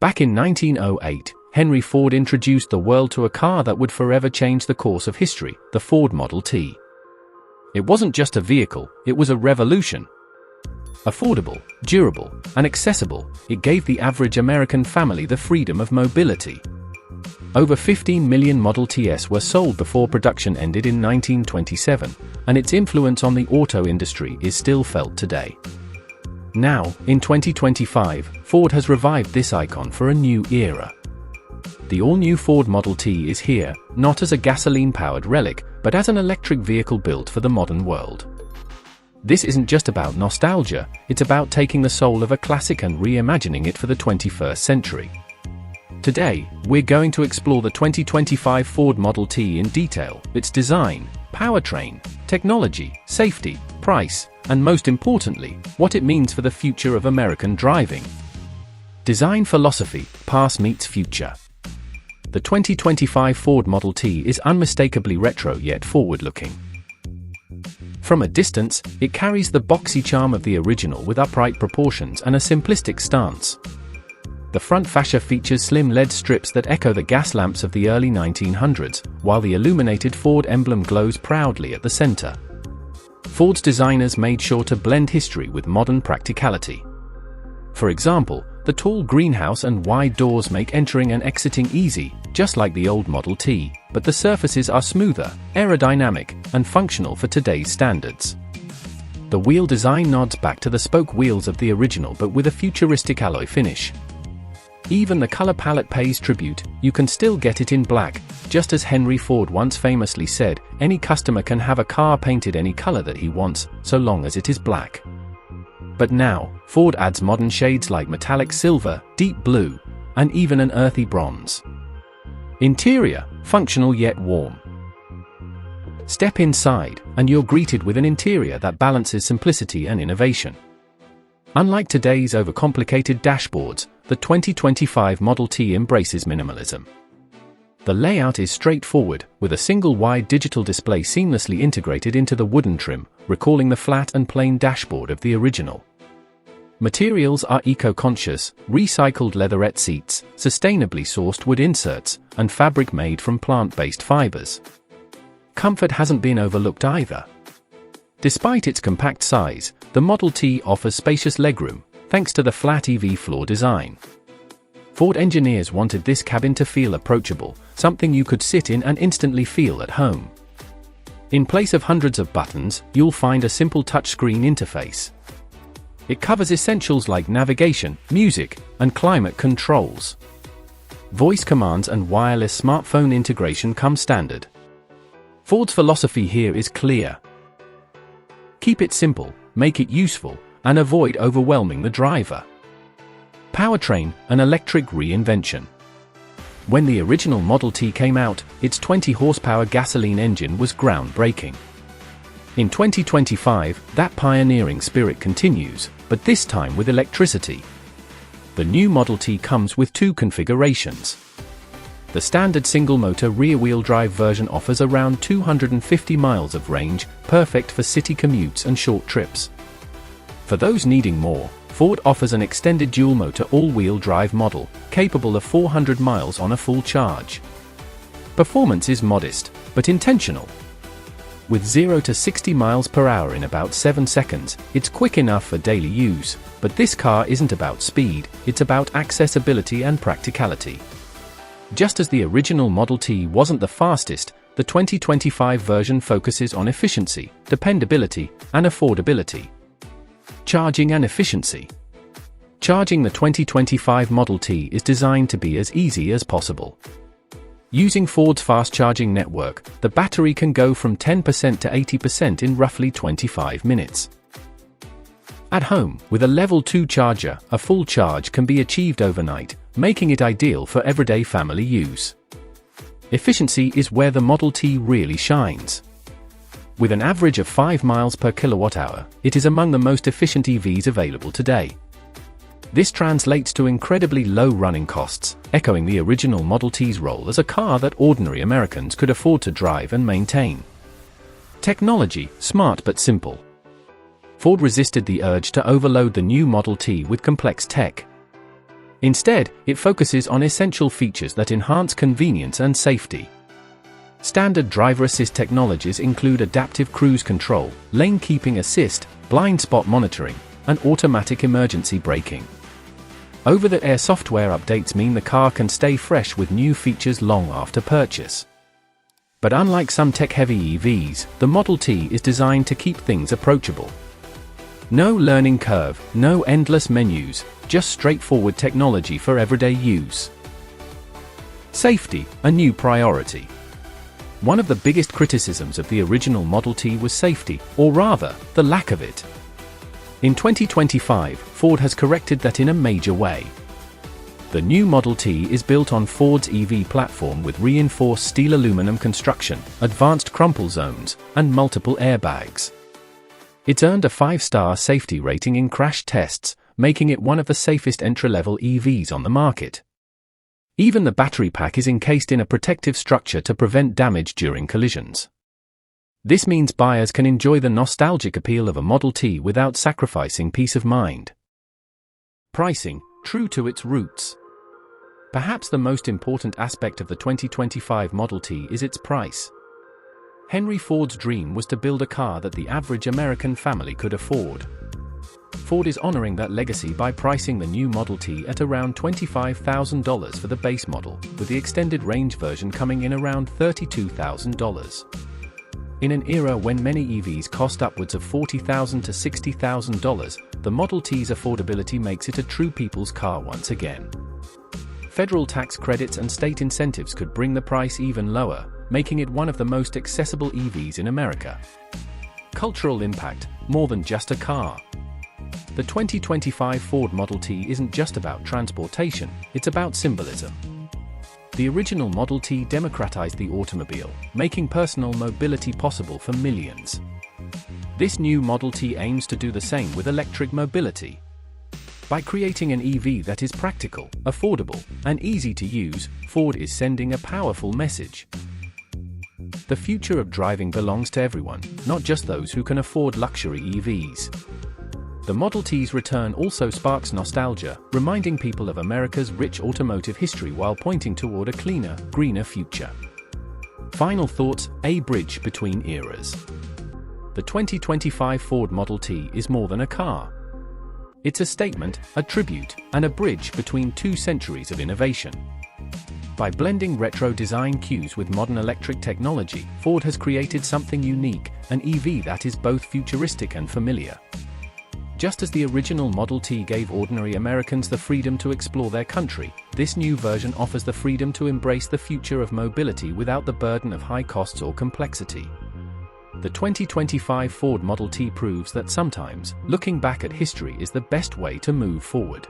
Back in 1908, Henry Ford introduced the world to a car that would forever change the course of history, the Ford Model T. It wasn't just a vehicle, it was a revolution. Affordable, durable, and accessible, it gave the average American family the freedom of mobility. Over 15 million Model Ts were sold before production ended in 1927, and its influence on the auto industry is still felt today. Now, in 2025, Ford has revived this icon for a new era. The all-new Ford Model T is here, not as a gasoline-powered relic, but as an electric vehicle built for the modern world. This isn't just about nostalgia, it's about taking the soul of a classic and reimagining it for the 21st century. Today, we're going to explore the 2025 Ford Model T in detail, its design, powertrain, technology, safety, price, and most importantly, what it means for the future of American driving. Design philosophy, past meets future. The 2025 Ford Model T is unmistakably retro yet forward-looking. From a distance, it carries the boxy charm of the original with upright proportions and a simplistic stance. The front fascia features slim LED strips that echo the gas lamps of the early 1900s, while the illuminated Ford emblem glows proudly at the center. Ford's designers made sure to blend history with modern practicality. For example, the tall greenhouse and wide doors make entering and exiting easy, just like the old Model T, but the surfaces are smoother, aerodynamic, and functional for today's standards. The wheel design nods back to the spoke wheels of the original but with a futuristic alloy finish. Even the color palette pays tribute, you can still get it in black, just as Henry Ford once famously said, any customer can have a car painted any color that he wants, so long as it is black. But now, Ford adds modern shades like metallic silver, deep blue, and even an earthy bronze. Interior, functional yet warm. Step inside, and you're greeted with an interior that balances simplicity and innovation. Unlike today's overcomplicated dashboards, the 2025 Model T embraces minimalism. The layout is straightforward, with a single wide digital display seamlessly integrated into the wooden trim, recalling the flat and plain dashboard of the original. Materials are eco-conscious, recycled leatherette seats, sustainably sourced wood inserts, and fabric made from plant-based fibers. Comfort hasn't been overlooked either. Despite its compact size, the Model T offers spacious legroom, thanks to the flat EV floor design. Ford engineers wanted this cabin to feel approachable, something you could sit in and instantly feel at home. In place of hundreds of buttons, you'll find a simple touchscreen interface. It covers essentials like navigation, music, and climate controls. Voice commands and wireless smartphone integration come standard. Ford's philosophy here is clear. Keep it simple, make it useful, and avoid overwhelming the driver. Powertrain, an electric reinvention. When the original Model T came out, its 20-horsepower gasoline engine was groundbreaking. In 2025, that pioneering spirit continues, but this time with electricity. The new Model T comes with two configurations. The standard single-motor rear-wheel drive version offers around 250 miles of range, perfect for city commutes and short trips. For those needing more, Ford offers an extended dual-motor all-wheel drive model, capable of 400 miles on a full charge. Performance is modest, but intentional. With 0 to 60 miles per hour in about 7 seconds, it's quick enough for daily use, but this car isn't about speed, it's about accessibility and practicality. Just as the original Model T wasn't the fastest, the 2025 version focuses on efficiency, dependability, and affordability. Charging and efficiency. Charging the 2025 Model T is designed to be as easy as possible. Using Ford's fast charging network, the battery can go from 10% to 80% in roughly 25 minutes. At home, with a level 2 charger, a full charge can be achieved overnight, making it ideal for everyday family use. Efficiency is where the Model T really shines. With an average of 5 miles per kilowatt-hour, it is among the most efficient EVs available today. This translates to incredibly low running costs, echoing the original Model T's role as a car that ordinary Americans could afford to drive and maintain. Technology, smart but simple. Ford resisted the urge to overload the new Model T with complex tech. Instead, it focuses on essential features that enhance convenience and safety. Standard driver assist technologies include adaptive cruise control, lane keeping assist, blind spot monitoring, and automatic emergency braking. Over-the-air software updates mean the car can stay fresh with new features long after purchase. But unlike some tech-heavy EVs, the Model T is designed to keep things approachable. No learning curve, no endless menus, just straightforward technology for everyday use. Safety, a new priority. One of the biggest criticisms of the original Model T was safety, or rather, the lack of it. In 2025, Ford has corrected that in a major way. The new Model T is built on Ford's EV platform with reinforced steel aluminum construction, advanced crumple zones, and multiple airbags. It's earned a 5-star safety rating in crash tests, making it one of the safest entry-level EVs on the market. Even the battery pack is encased in a protective structure to prevent damage during collisions. This means buyers can enjoy the nostalgic appeal of a Model T without sacrificing peace of mind. Pricing, true to its roots. Perhaps the most important aspect of the 2025 Model T is its price. Henry Ford's dream was to build a car that the average American family could afford. Ford is honoring that legacy by pricing the new Model T at around $25,000 for the base model, with the extended range version coming in around $32,000. In an era when many EVs cost upwards of $40,000 to $60,000, the Model T's affordability makes it a true people's car once again. Federal tax credits and state incentives could bring the price even lower, making it one of the most accessible EVs in America. Cultural impact, more than just a car. The 2025 Ford Model T isn't just about transportation, it's about symbolism. The original Model T democratized the automobile, making personal mobility possible for millions. This new Model T aims to do the same with electric mobility. By creating an EV that is practical, affordable, and easy to use, Ford is sending a powerful message. The future of driving belongs to everyone, not just those who can afford luxury EVs. The Model T's return also sparks nostalgia, reminding people of America's rich automotive history while pointing toward a cleaner, greener future. Final thoughts: a bridge between eras. The 2025 Ford Model T is more than a car. It's a statement, a tribute, and a bridge between 2 centuries of innovation. By blending retro design cues with modern electric technology, Ford has created something unique, an EV that is both futuristic and familiar. Just as the original Model T gave ordinary Americans the freedom to explore their country, this new version offers the freedom to embrace the future of mobility without the burden of high costs or complexity. The 2025 Ford Model T proves that sometimes, looking back at history is the best way to move forward.